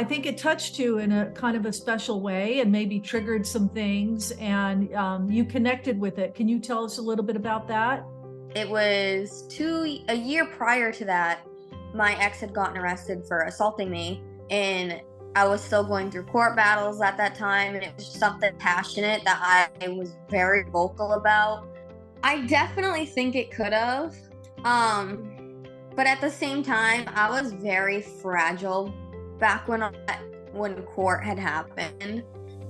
I think it touched you in a kind of a special way and maybe triggered some things, and you connected with it. Can you tell us a little bit about that? It was a year prior to that, my ex had gotten arrested for assaulting me, and I was still going through court battles at that time, and it was something passionate that I was very vocal about. I definitely think it could have. But at the same time, I was very fragile back when court had happened.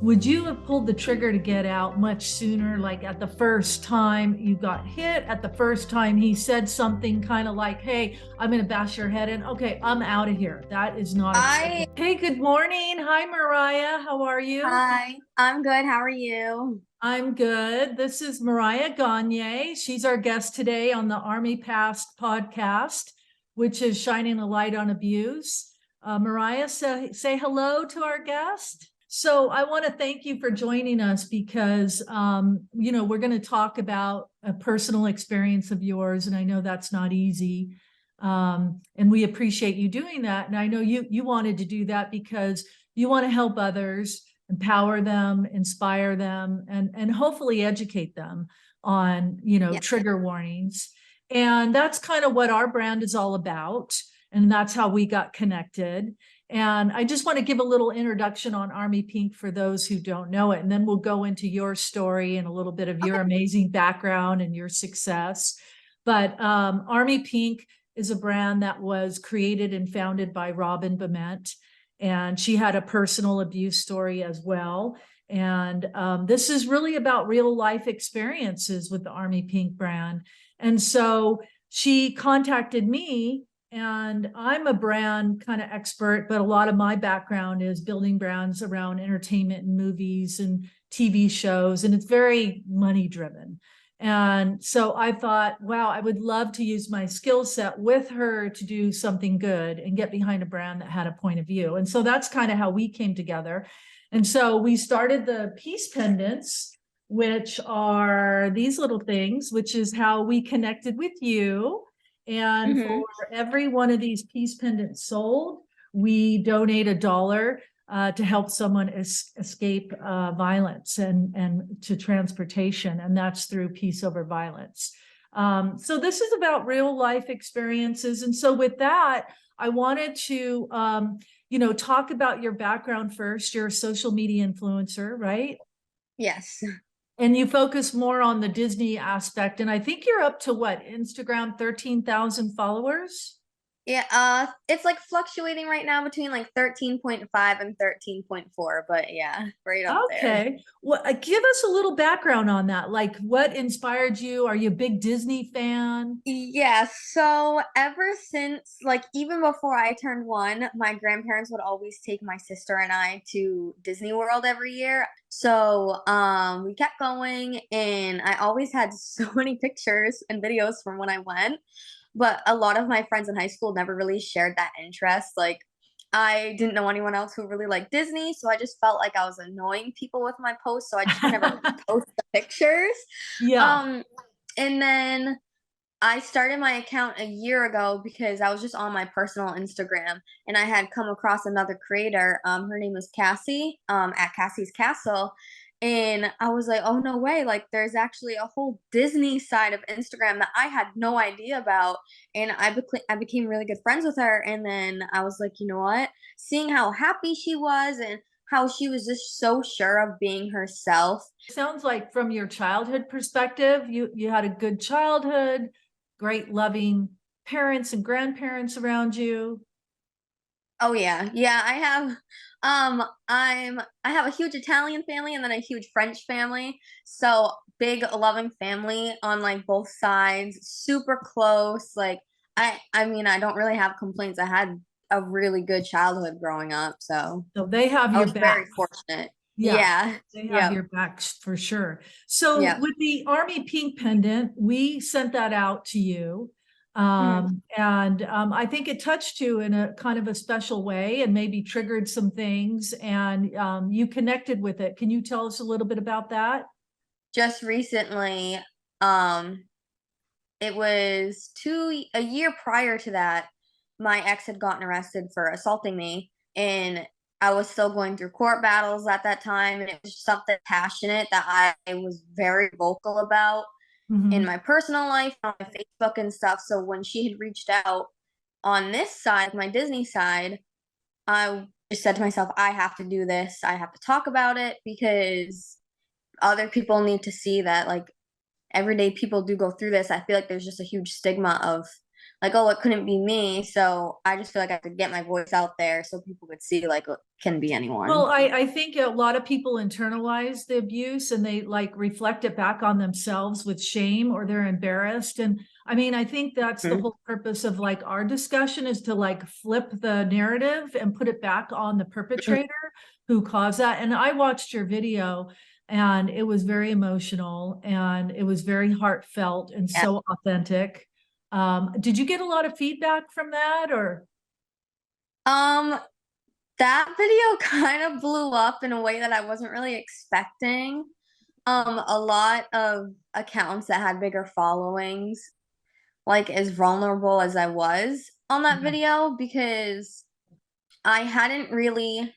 Would you have pulled the trigger to get out much sooner, like at the first time you got hit, at the first time he said something kind of like, hey, I'm going to bash your head in? Okay, I'm out of here. That is not I acceptable. Hey, good morning. Hi, Mariah. How are you? Hi, I'm good. How are you? I'm good. This is Mariah Cagne. She's our guest today on the Army Past podcast, which is shining a light on abuse. Mariah, say hello to our guest. So I want to thank you for joining us because, we're going to talk about a personal experience of yours, and I know that's not easy. And we appreciate you doing that. And I know you wanted to do that because you want to help others, empower them, inspire them, and hopefully educate them on, Yeah. trigger warnings. And that's kind of what our brand is all about. And that's how we got connected. And I just want to give a little introduction on Army Pink for those who don't know it. And then we'll go into your story and a little bit of your amazing background and your success. But Army Pink is a brand that was created and founded by Robin Bement. And she had a personal abuse story as well. And this is really about real life experiences with the Army Pink brand. And so she contacted me, and I'm a brand kind of expert, but a lot of my background is building brands around entertainment and movies and TV shows, and it's very money driven. And so I thought, wow, I would love to use my skill set with her to do something good and get behind a brand that had a point of view. And so that's kind of how we came together. And so we started the peace pendants, which are these little things, which is how we connected with you. And Mm-hmm. for every one of these peace pendants sold, we donate $1 to help someone escape violence and to transportation. And that's through Peace Over Violence. So this is about real life experiences. And so with that, I wanted to, talk about your background first. You're a social media influencer, right? Yes. And you focus more on the Disney aspect. And I think you're up to what, Instagram, 13,000 followers? Yeah, it's like fluctuating right now between like 13.5 and 13.4, but yeah, right up there. Okay. Well, give us a little background on that. Like, what inspired you? Are you a big Disney fan? Yeah, so ever since, like, even before I turned one, my grandparents would always take my sister and I to Disney World every year. So, we kept going, and I always had so many pictures and videos from when I went. But a lot of my friends in high school never really shared that interest. Like, I didn't know anyone else who really liked Disney, so I just felt like I was annoying people with my posts, so I just would never post the pictures. Yeah. Um, and then I started my account a year ago because I was just on my personal Instagram, and I had come across another creator. Her name is Cassie, at Cassie's Castle. And I was like, oh, no way. Like, there's actually a whole Disney side of Instagram that I had no idea about. And I became really good friends with her. And then I was like, you know what? Seeing how happy she was and how she was just so sure of being herself. Sounds like from your childhood perspective, you had a good childhood, great loving parents and grandparents around you. Oh yeah. Yeah, I have a huge Italian family and then a huge French family. So big loving family on like both sides, super close. Like I mean, I don't really have complaints. I had a really good childhood growing up, so So they have I your was very back. fortunate. Yeah, Yeah. they have Yep. your back for sure. So Yep. with the Army Pink pendant, we sent that out to you. Mhm. And I think it touched you in a kind of a special way and maybe triggered some things, and you connected with it. Can you tell us a little bit about that? Just recently, um it was a year prior to that, my ex had gotten arrested for assaulting me, and I was still going through court battles at that time, and it was something passionate that I was very vocal about in Mhm. my personal life, on my Facebook and stuff. So when she had reached out on this side, my Disney side, I just said to myself, I have to do this. I have to talk about it because other people need to see that, like, everyday people do go through this. I feel like there's just a huge stigma of, like, oh, it couldn't be me. So I just feel like I have to get my voice out there so people could see, like, it can be anyone. Well, I think a lot of people internalize the abuse and they like reflect it back on themselves with shame, or they're embarrassed. And I mean, I think that's the Mhm. whole purpose of like our discussion, is to like flip the narrative and put it back on the perpetrator who caused that. And I watched your video and it was very emotional and it was very heartfelt and Yeah. so authentic. Did you get a lot of feedback from that, or? Um, that video kind of blew up in a way that I wasn't really expecting. A lot of accounts that had bigger followings, like, as vulnerable as I was on that video, because I hadn't really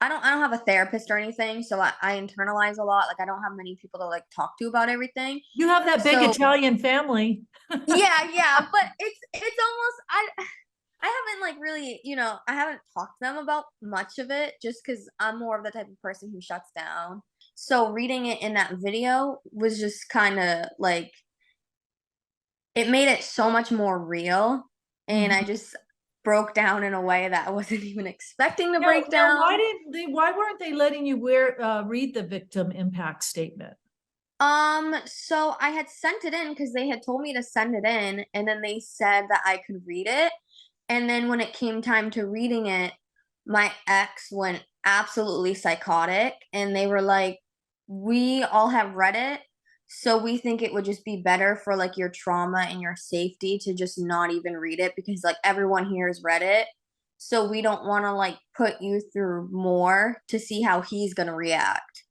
I don't have a therapist or anything, so I internalize a lot. Like, I don't have many people to, like, talk to about everything. You have that big So Italian family. yeah, yeah, but it's almost I haven't, like, really, I haven't talked to them about much of it just because I'm more of the type of person who shuts down. So reading it in that video was just kinda like, it made it so much more real, and I Mhm. just broke down in a way that I wasn't even expecting to Now, break now, why down. didn't they? Why weren't they letting you read the victim impact statement? So I had sent it in because they had told me to send it in, and then they said that I could read it. And then when it came time to reading it, my ex went absolutely psychotic, and they were like, "We all have read it, so we think it would just be better for, like, your trauma and your safety to just not even read it because, like, everyone here has read it. So we don't want to, like, put you through more to see how he's going to react."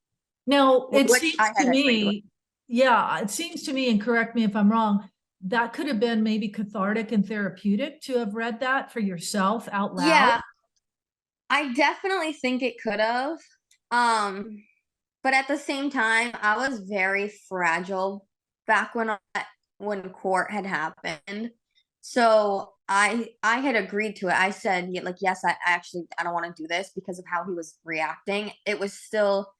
Now, it Which seems I to had agreed with. me, yeah, it seems to me, and correct me if I'm wrong, that could have been maybe cathartic and therapeutic to have read that for yourself out loud. Yeah, I definitely think it could have. Um, but at the same time, I was very fragile back when court had happened. So I had agreed to it. I said, yeah, like, yes, I don't want to do this because of how he was reacting. It was still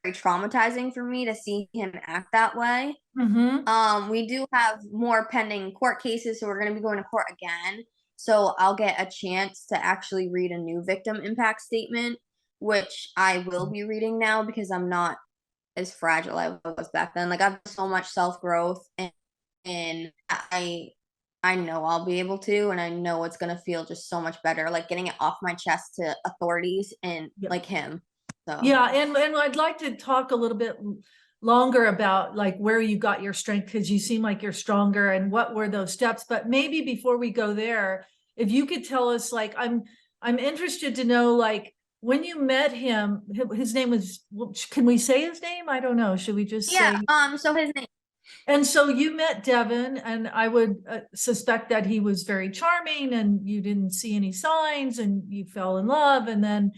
very traumatizing for me to see him act that way. Mm-hmm. We do have more pending court cases, so we're going to be going to court again. So I'll get a chance to actually read a new victim impact statement, which I will be reading now because I'm not as fragile as I was back then. Like, I've so much self growth, and I know I'll be able to, and I know it's gonna feel just so much better, like getting it off my chest to authorities and like him. So Yeah, and I'd like to talk a little bit longer about like where you got your strength, because you seem like you're stronger, and what were those steps. But maybe before we go there, if you could tell us, like, I'm interested to know, like, when you met him, his name was, can we say his name? I don't know. Should we just yeah, say? so his name. And so you met Devin, and I would suspect that he was very charming, and you didn't see any signs, and you fell in love, and then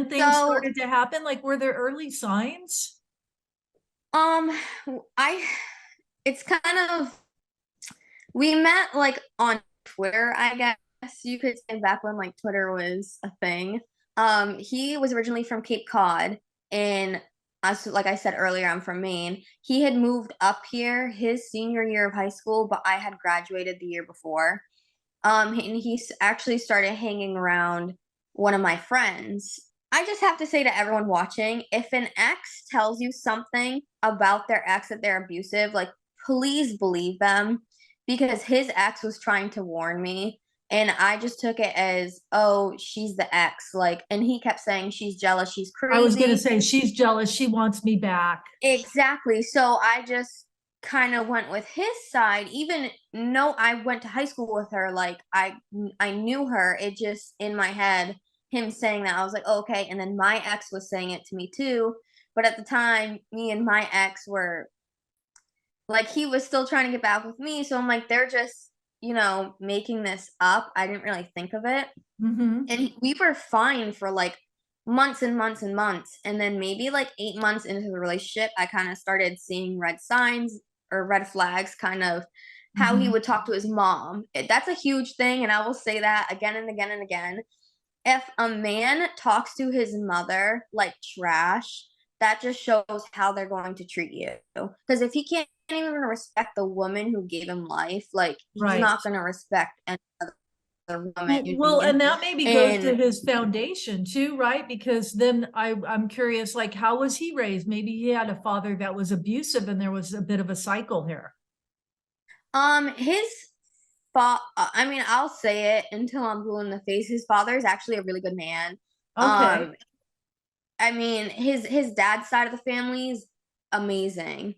things So started to happen. Like, were there early signs? um, I it's kind of we met, like, on Twitter, I guess you could say, back when, like, Twitter was a thing. He was originally from Cape Cod, and as like I said earlier, I'm from Maine. He had moved up here his senior year of high school, but I had graduated the year before. And actually started hanging around one of my friends. I just have to say to everyone watching, if an ex tells you something about their ex that they're abusive, like, please believe them, because his ex was trying to warn me, and I just took it as, oh, she's the ex, like, and he kept saying she's jealous, she's I was going to crazy. say, she's jealous. She wants me back. Exactly. So I just kind of went with his side, even though I went to high school with her. Like, I knew her. It just, in my head, him saying that, I was like, oh, okay. And then my ex was saying it to me too. But at the time, me and my ex were like, he was still trying to get back with me. So I'm like, they're just making this up. I didn't really think of it. Mm-hmm. And we were fine for like months and months and months. And then maybe like 8 months into the relationship, I kind of started seeing red signs or red flags, kind of how he Mm-hmm. would talk to his mom. That's a huge thing. And I will say that again and again and again. If a man talks to his mother like trash, that just shows how they're going to treat you. Because if he can't even respect the woman who gave him life, like he's Right. not going to respect any other woman. Well, and that maybe goes to And his foundation too, right? Because then I'm curious, like, how was he raised? Maybe he had a father that was abusive and there was a bit of a cycle here. his I mean, I'll say it until I'm blue in the face. His father is actually a really good man. Okay. Um, I mean, his dad's side of the family is amazing,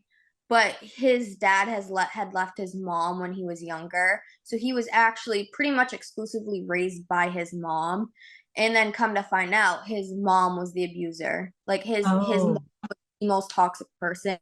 but his dad had left his mom when he was younger, so he was actually pretty much exclusively raised by his mom. And then come to find out, his mom was the abuser. Like his Oh, the most toxic person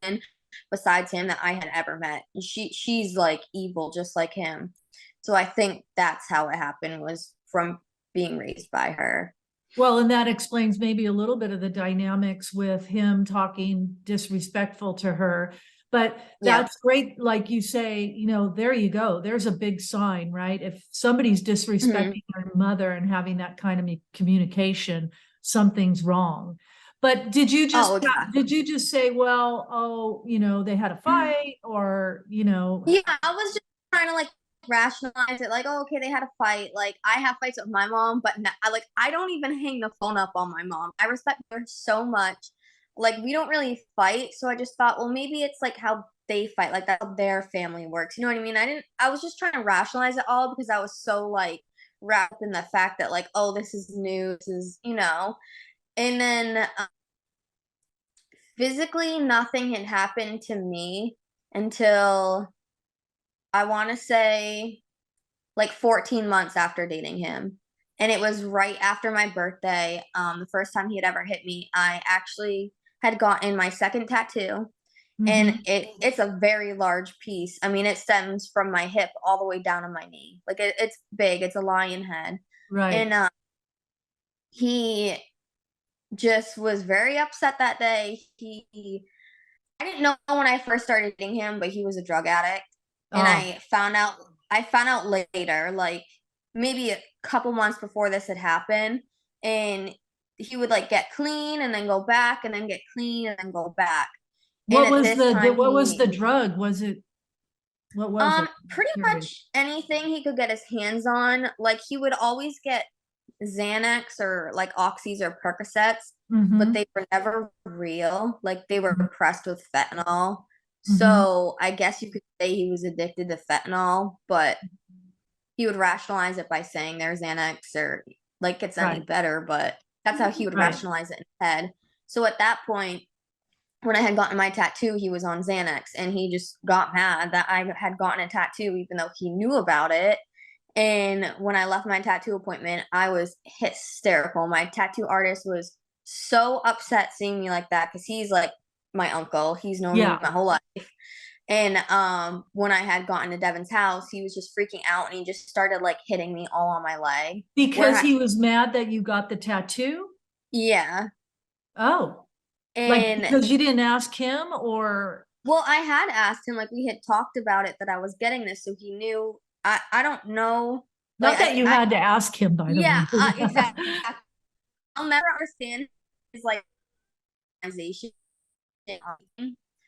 besides him that I had ever met. She's like evil, just like him. So I think that's how it happened, was from being raised by her. well, and that explains maybe a little bit of the dynamics with him talking disrespectful to her. But Yeah. that's great. Like you say, there you go. There's a big sign, right? If somebody's Mhm. disrespecting their mother and having that kind of communication, something's wrong. But Oh, exactly. did you just say, well, oh, they had a fight or, Yeah, I was just trying to like rationalize it, like, oh, okay, they had a fight. Like, I have fights with my mom, but I don't even hang the phone up on my mom. I respect her so much. Like, we don't really fight, so I just thought, well, maybe it's like how they fight, like that's how their family works. You know what I mean? I was just trying to rationalize it all because I was so like wrapped up in the fact that like, oh, this is new, this is, and then physically nothing had happened to me until I want to say like 14 months after dating him. And it was right after my birthday. The first time he had ever hit me, I actually had gotten my second tattoo. And Mhm. it's a very large piece. I mean, it stems from my hip all the way down to my knee. Like it's big. It's a lion head. Right. And he just was very upset that day. I didn't know when I first started dating him, but he was a drug addict. And Oh, I found out later, like maybe a couple months before this had happened, and he would like get clean and then go back and then get clean and then go back. And at this time what was the drug? What was it? I'm pretty curious. much anything he could get his hands on. Like he would always get Xanax or like Oxys or Percocets, but Mm-hmm. they were never real. Like they were pressed with fentanyl. Mm-hmm. So I guess you could say he was addicted to fentanyl, but he would rationalize it by saying there's Xanax or like it's any Right. better, but that's how he would Right. rationalize it in his head. So at that point, when I had gotten my tattoo, he was on Xanax and he just got mad that I had gotten a tattoo even though he knew about it. And when I left my tattoo appointment, I was hysterical. My tattoo artist was so upset seeing me like that because he's like my uncle. He's known me Yeah. my whole life. And when I had gotten to Devin's house, he was just freaking out and he just started like hitting me all on my leg. Where Because he was mad that you got the tattoo? yeah. Oh, like And because you didn't ask him or well, I had asked him, like we had talked about it that I was getting this, so he knew. I don't know. Like not that you had to ask him, by the yeah, way. exactly. I'll never understand his like organization,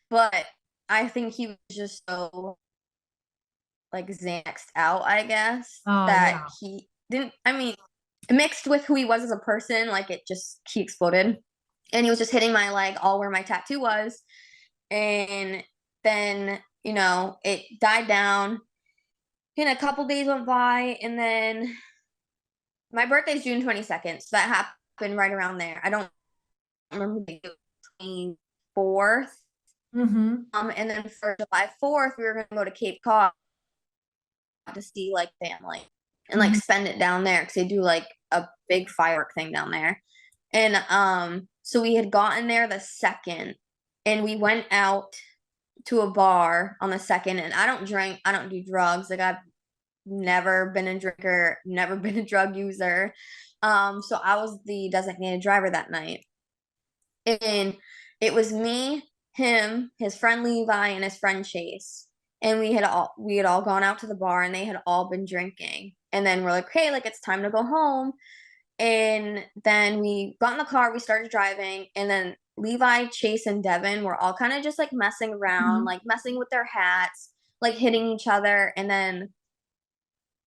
but I think he was just so like Xanaxed out, I guess, Oh, that yeah. he didn't. I mean, mixed with who he was as a person, like he exploded, and he was just hitting my leg all where my tattoo was, and then it died down. And a couple days went by, and then my birthday's June 22nd, so that happened right around there. I don't remember the 24th. Mm-hmm. And then for July 4th, we were gonna go to Cape Cod to see like family and like Mm-hmm. spend it down there because they do like a big firework thing down there. And so we had gotten there the second, and we went out to a bar on the second. And I don't drink, I don't do drugs. Like never been a drinker, never been a drug user. So I was the designated driver that night. And it was me, him, his friend Levi, and his friend Chase. And we had all gone out to the bar and they had all been drinking. And then we're like, hey, like it's time to go home. And then we got in the car, we started driving, and then Levi, Chase, and Devin were all kind of just like messing around, Mhm. like messing with their hats, like hitting each other. And then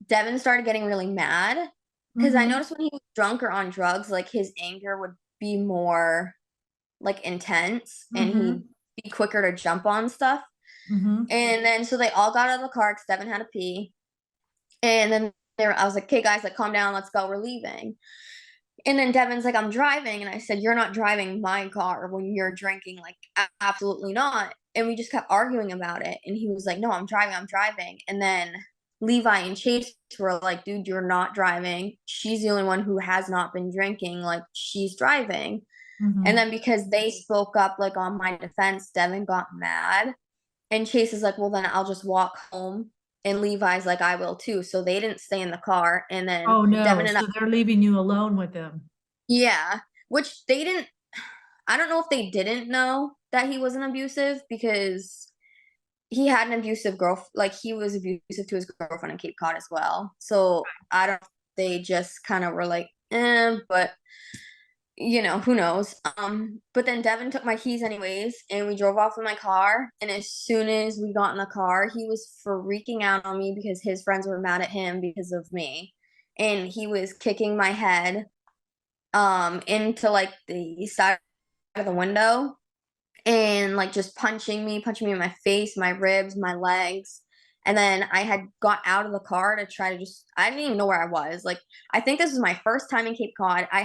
Devin started getting really mad because I Mhm. noticed when he was drunk or on drugs, like his anger would be more like intense and he'd Mhm. be quicker to jump on stuff. Mhm. And then so they all got out of the car because Devin had to pee. And then I was like, okay, guys, like calm down, let's go, we're leaving. And then Devin's like, I'm driving. And I said, you're not driving my car when you're drinking. Like, absolutely not. And we just kept arguing about it. And he was like, no, I'm driving, I'm driving. And then Levi and Chase were like, dude, you're not driving. She's the only one who has not been drinking. Like, she's driving. And Mhm. then because they spoke up, like, on my defense, Devin got mad. And Chase is like, well, then I'll just walk home. And Levi's like, I will too. So they didn't stay in the car. And then Oh, no. Devin and I, So they're leaving you alone with them. yeah, which they didn't, I don't know if they didn't know that he wasn't abusive because he had an abusive like he was abusive to his girlfriend in Cape Cod as well. So I don't, they just kind of were like, but who knows? But then Devin took my keys anyways, and we drove off in my car. And as soon as we got in the car, he was freaking out on me because his friends were mad at him because of me. And he was kicking my head into like the side of the window and like just punching me in my face, my ribs, my legs. And then I had got out of the car to try to I didn't even know where I was. Like, I think this was my first time in Cape Cod. I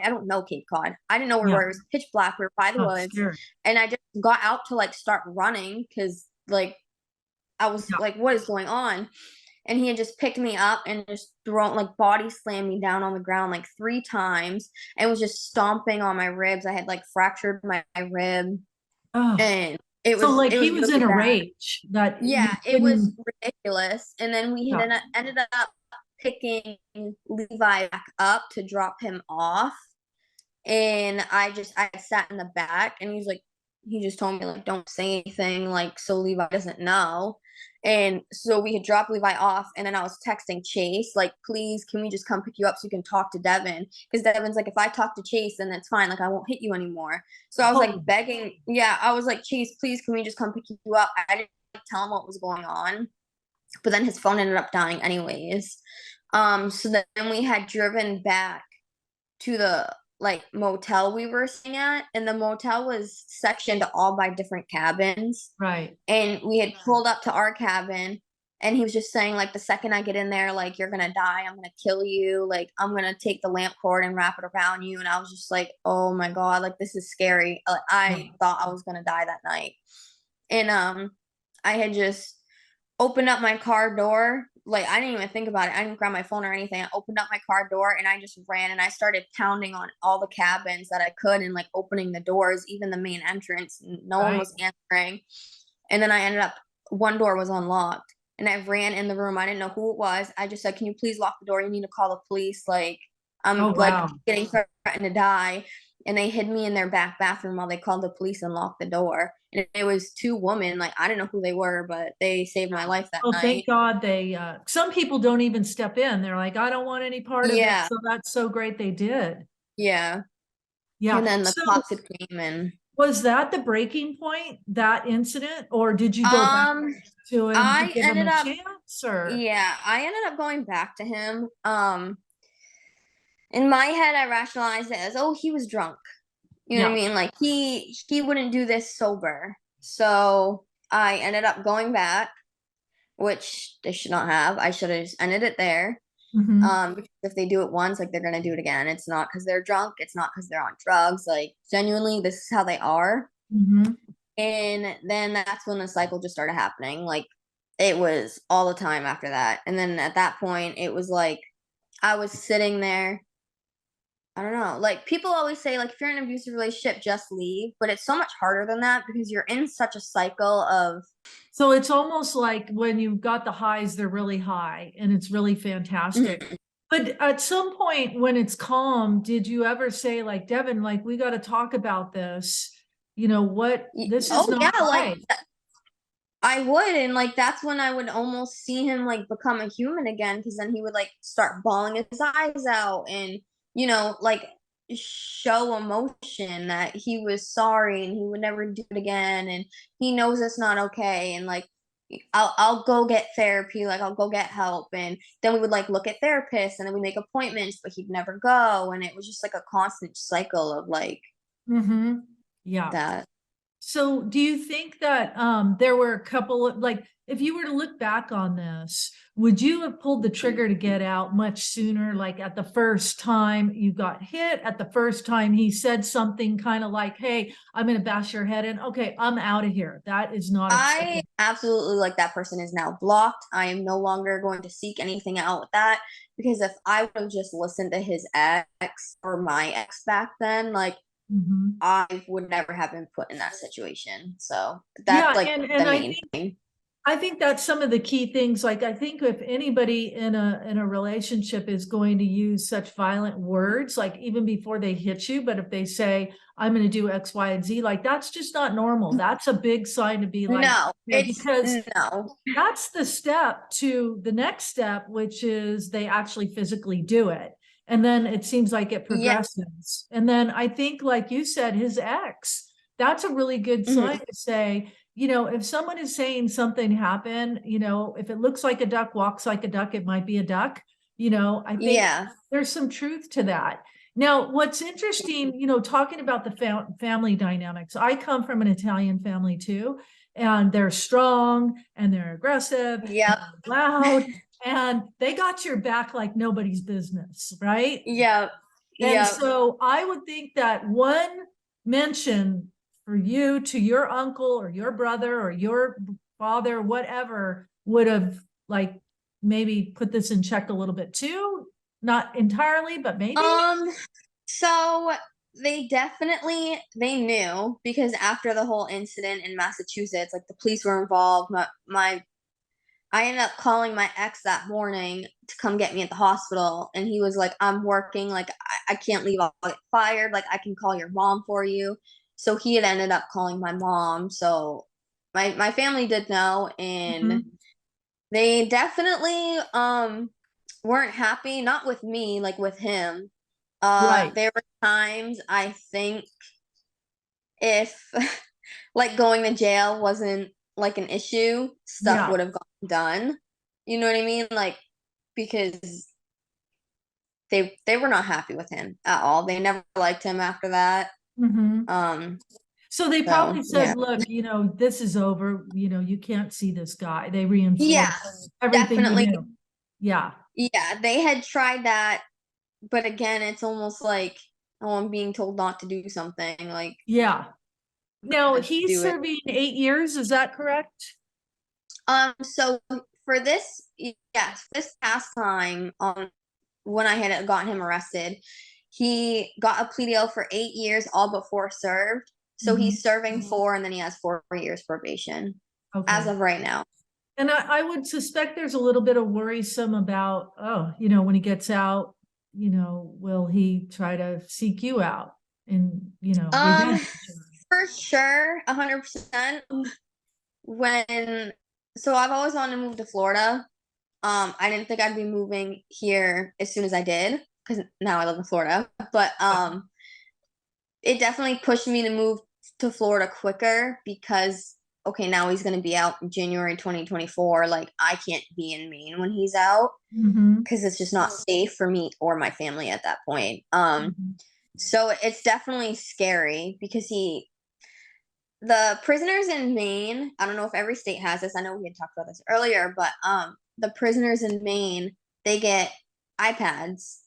don't know Cape Cod. I didn't know where we Yeah. were. It was pitch black. We were by the That's woods. scary. And I just got out to like start running because like I was Yeah. like, what is going on? And he had just picked me up and just thrown like body slammed me down on the ground like 3 times and was just stomping on my ribs. I had like fractured my rib Oh, and it so was like it he was was really in a bad. rage that Yeah, you it was couldn't. ridiculous. And then we had Yeah. ended up picking Levi back up to drop him off. And I sat in the back and he just told me like don't say anything like so Levi doesn't know. And so we had dropped Levi off and then I was texting Chase like please can we just come pick you up so you can talk to Devin because Devin's like if I talk to Chase then that's fine like I won't hit you anymore. So I was like Oh, begging, yeah, I was like Chase please can we just come pick you up. I didn't tell him what was going on, but then his phone ended up dying anyways. So then we had driven back to the like motel we were staying at, and the motel was sectioned all by different cabins. right. And we had pulled up to our cabin, and he was just saying like the second I get in there, like you're gonna die, I'm gonna kill you, like I'm gonna take the lamp cord and wrap it around you. And I was just like, oh my god, like this is scary. Like, Yeah. I thought I was gonna die that night, and I had just opened up my car door. Like, I didn't even think about it. I didn't grab my phone or anything. I opened up my car door and I just ran and I started pounding on all the cabins that I could and like opening the doors, even the main entrance. No one Right. was answering. And then I ended up, one door was unlocked and I ran in the room. I didn't know who it was. I just said, can you please lock the door? You need to call the police. Like, I'm Oh, like wow. getting threatened to die. And they hid me in their back bathroom while they called the police and locked the door. And it was 2 women, like, I didn't know who they were, but they saved my life that Oh, night. thank God they, some people don't even step in. They're like, I don't want any part of it. Yeah, So that's so great they did. yeah, and Yeah. then the So cops had came and was that the breaking point, that incident, or did you go back um, to him to I give him ended a up chance or? yeah, I ended up going back to him. In my head, I rationalized it as, "Oh, he was drunk." You know what I Yeah. mean? Like, he wouldn't do this sober. So, I ended up going back, which they should not have. I should have just ended it there. Hmm. Because if they do it once, like they're gonna do it again. It's not because they're drunk. It's not because they're on drugs. Like genuinely, this is how they are. Hmm. And then that's when the cycle just started happening. Like it was all the time after that. And then at that point, it was like I was sitting there I don't know. Like, people always say, like, if you're in an abusive relationship, just leave. But it's so much harder than that because you're in such a cycle of, So it's almost like when you've got the highs, they're really high and it's really fantastic. Mhm. But at some point when it's calm, did you ever say, like, Devin, like, we got to talk about this? You know what? This is Oh, not yeah. Like, right. I would. And, like, that's when I would almost see him, like, become a human again. Because then he would, like, start bawling his eyes out and, like, show emotion that he was sorry and he would never do it again. And he knows it's not okay. And, like, I'll go get therapy, like I'll go get help, and then we would like look at therapists, and then we make appointments, but he'd never go, and it was just like a constant cycle of like Mm-hmm. Yeah. that. So do you think that there were a couple of, like, if you were to look back on this, would you have pulled the trigger to get out much sooner? Like at the first time you got hit, at the first time he said something kind of like, hey, I'm going to bash your head in. Okay, I'm out of here. That is not I acceptable. absolutely, like, that person is now blocked. I am no longer going to seek anything out with that, because if I would have just listened to his ex or my ex back then, like, Mhm. I would never have been put in that situation. So that's Yeah, like and the I main think thing. I think that's some of the key things. Like, I think if anybody in a relationship is going to use such violent words, like even before they hit you, but if they say, I'm going to do X, Y, and Z, like that's just not normal. That's a big sign to be like, No, yeah, it's because no. that's the step to the next step, which is they actually physically do it. And then it seems like it Yeah. progresses. And then I think, like you said, his ex, that's a really good sign Mhm. to say, you know, if someone is saying something happened, you know, if it looks like a duck, walks like a duck, it might be a duck. You know, I think Yeah. there's some truth to that. Now, what's interesting, you know, talking about the family dynamics, I come from an Italian family too, and they're strong and they're aggressive and Yep. they're loud and they got your back like nobody's business, right? Yep. And Yep. so I would think that one mention for you to your uncle or your brother or your father, whatever, would have like maybe put this in check a little bit too. Not entirely, but maybe. Um, so they knew, because after the whole incident in Massachusetts, like the police were involved. My I ended up calling my ex that morning to come get me at the hospital, and he was like, "I'm working, like I can't leave. I'll get fired. Like I can call your mom for you." So he had ended up calling my mom. So my family did know, and Mhm. they definitely weren't happy, not with me, like with him. Right. There were times I think if like going to jail wasn't like an issue, stuff Yeah. would have gotten done. You know what I mean? Like, because they were not happy with him at all. They never liked him after that. Mhm. Um, So they so probably said, yeah. look, you know, this is over. You know, you can't see this guy. They Yeah, reinforced everything you definitely. knew. Yeah. Yeah, they had tried that, but again, it's almost like, oh, I'm being told not to do something. Like, Yeah. Now let's he's do it. serving 8 years. Is that correct? So for this, yes, this past time, when I had gotten him arrested, he got a plea deal for 8 years, all but four served. So Mhm. he's serving four, and then he has 4 years probation as Okay. of right now. And I would suspect there's a little bit of worrisome about, oh, you know, when he gets out, you know, will he try to seek you out and, you know, Um, revenge? for sure, 100%. When so I've always wanted to move to Florida. I didn't think I'd be moving here as soon as I did, because now I live in Florida. But it definitely pushed me to move to Florida quicker, because okay, now he's going to be out in January 2024. Like, I can't be in Maine when he's out, Mhm. because it's just not safe for me or my family at that point. Mhm. So it's definitely scary, because the prisoners in Maine, I don't know if every state has this. I know we had talked about this earlier, but the prisoners in Maine, they get iPads.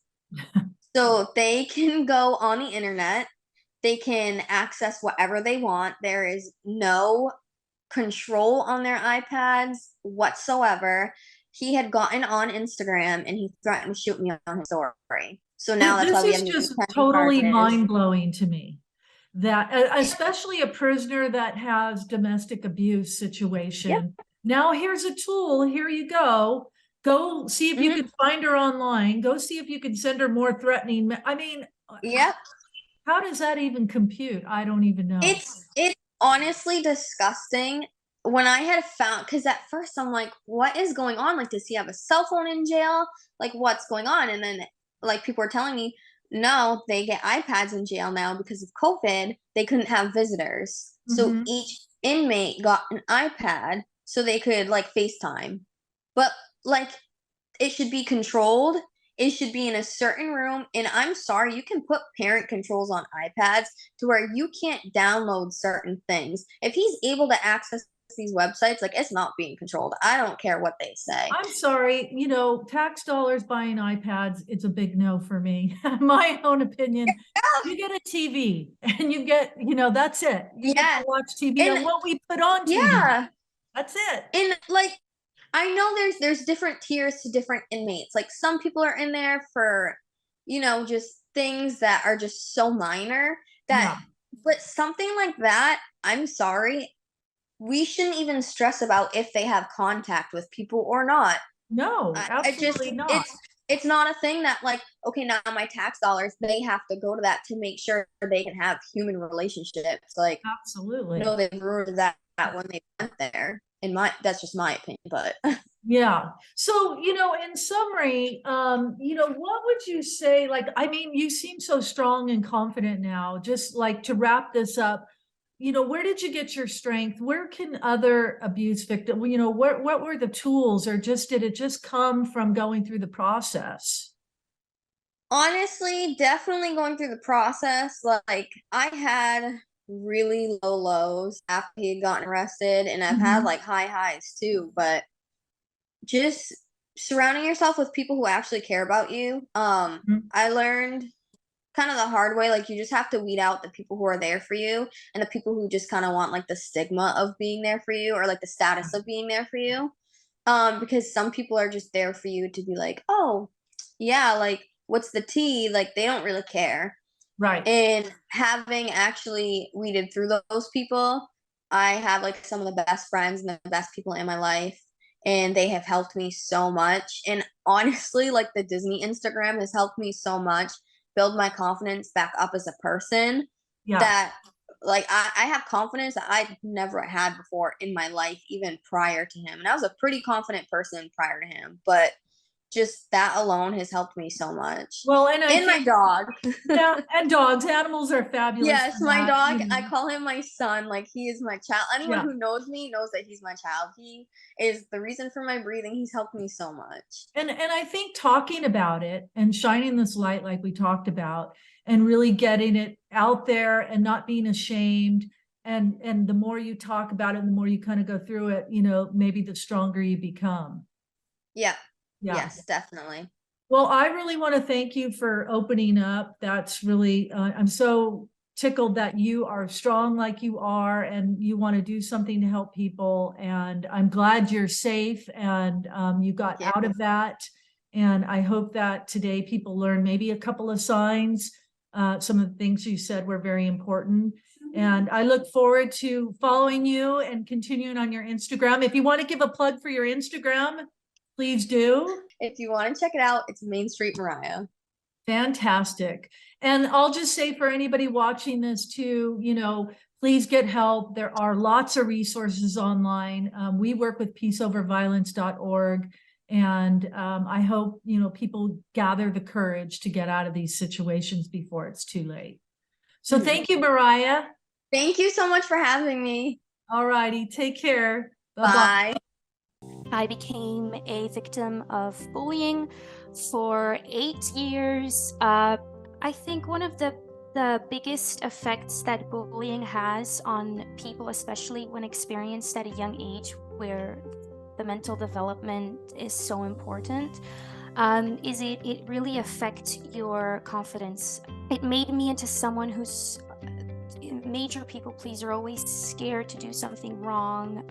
So they can go on the internet, they can access whatever they want. There is no control on their iPads whatsoever. He had gotten on Instagram and he threatened to shoot me on his story. So now that's why This we is have new just detention totally charges. mind-blowing to me. That especially a prisoner that has domestic abuse Yep. situation. Now here's a tool, here you go. Go see if you Mhm. can find her online. Go see if you can send her more threatening. I mean, Yep. how does that even compute? I don't even know. It's honestly disgusting. When I had found, because at first I'm like, what is going on? Like, does he have a cell phone in jail? Like, what's going on? And then, like, people are telling me, no, they get iPads in jail now because of COVID. They couldn't have visitors. So Mhm. each inmate got an iPad so they could, like, FaceTime. But, like, it should be controlled. It should be in a certain room. And I'm sorry, you can put parent controls on iPads to where you can't download certain things. If he's able to access these websites, like, it's not being controlled. I don't care what they say. I'm sorry, tax dollars buying iPads, it's a big no for me. My own opinion. You get a TV and you get, that's it. You get to Yeah. watch TV And and what we put on TV. yeah. That's it. And like, I know there's different tiers to different inmates. Like, some people are in there for, just things that are just so minor that, Yeah. but something like that, I'm sorry, we shouldn't even stress about if they have contact with people or not. No, I just, absolutely not. it's not a thing that, like, okay, now my tax dollars, they have to go to that to make sure they can have human relationships. Like, no, Absolutely. they ruined that when they went there. That's just my opinion, but Yeah. So, in summary, what would you say? Like, I mean, you seem so strong and confident now. Just like to wrap this up, where did you get your strength? Where can other abuse victims, what were the tools, or did it just come from going through the process? honestly, definitely going through the process. Like, I had really low lows after he had gotten arrested, and I've had Mhm. like high highs too. But just surrounding yourself with people who actually care about you. Mhm. I learned kind of the hard way, like, you just have to weed out the people who are there for you and the people who just kind of want, like, the stigma of being there for you, or like the status of being there for you. Because some people are just there for you to be like, oh yeah, like, what's the tea, like, they don't really care. Right. And having actually weeded through those people, I have like some of the best friends and the best people in my life, and they have helped me so much. And honestly, like, the Disney Instagram has helped me so much build my confidence back up as a person, Yeah. that, like, I have confidence that I never had before in my life, even prior to him. And I was a pretty confident person prior to him, but just that alone has helped me so much. Well, and I And my think, dog. yeah, and dogs, animals are fabulous Yes, for my that, dog, I call him my son. Like, he is my child. Anyone Yeah. who knows me knows that he's my child. He is the reason for my breathing. He's helped me so much. And I think talking about it and shining this light like we talked about, and really getting it out there and not being ashamed, and the more you talk about it and the more you kind of go through it, maybe the stronger you become. Yeah. Yeah. Yes, definitely. Well, I really want to thank you for opening up. That's really, I'm so tickled that you are strong like you are and you want to do something to help people. And I'm glad you're safe and you got Thank out you. of that. And I hope that today people learn maybe a couple of signs. Some of the things you said were very important. And I look forward to following you and continuing on your Instagram. If you want to give a plug for your Instagram, please do. If you want to check it out, it's Main Street Mariah. Fantastic. And I'll just say for anybody watching this too, please get help. There are lots of resources online. We work with peaceoverviolence.org. And I hope, people gather the courage to get out of these situations before it's too late. So thank you, Mariah. Thank you so much for having me. All righty. Take care. Bye-bye. Bye. I became a victim of bullying for 8 years. I think one of the biggest effects that bullying has on people, especially when experienced at a young age where the mental development is so important, is it really affects your confidence. It made me into someone who's major people pleaser, always scared to do something wrong.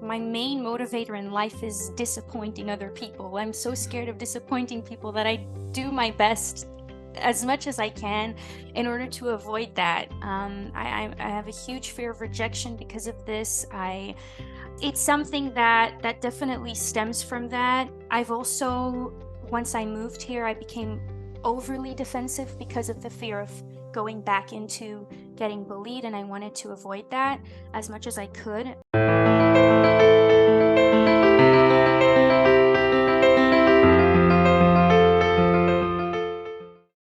My main motivator in life is disappointing other people. I'm so scared of disappointing people that I do my best as much as I can in order to avoid that. I have a huge fear of rejection because of this. It's something that definitely stems from that. I've also, once I moved here, I became overly defensive because of the fear of going back into getting bullied, and I wanted to avoid that as much as I could.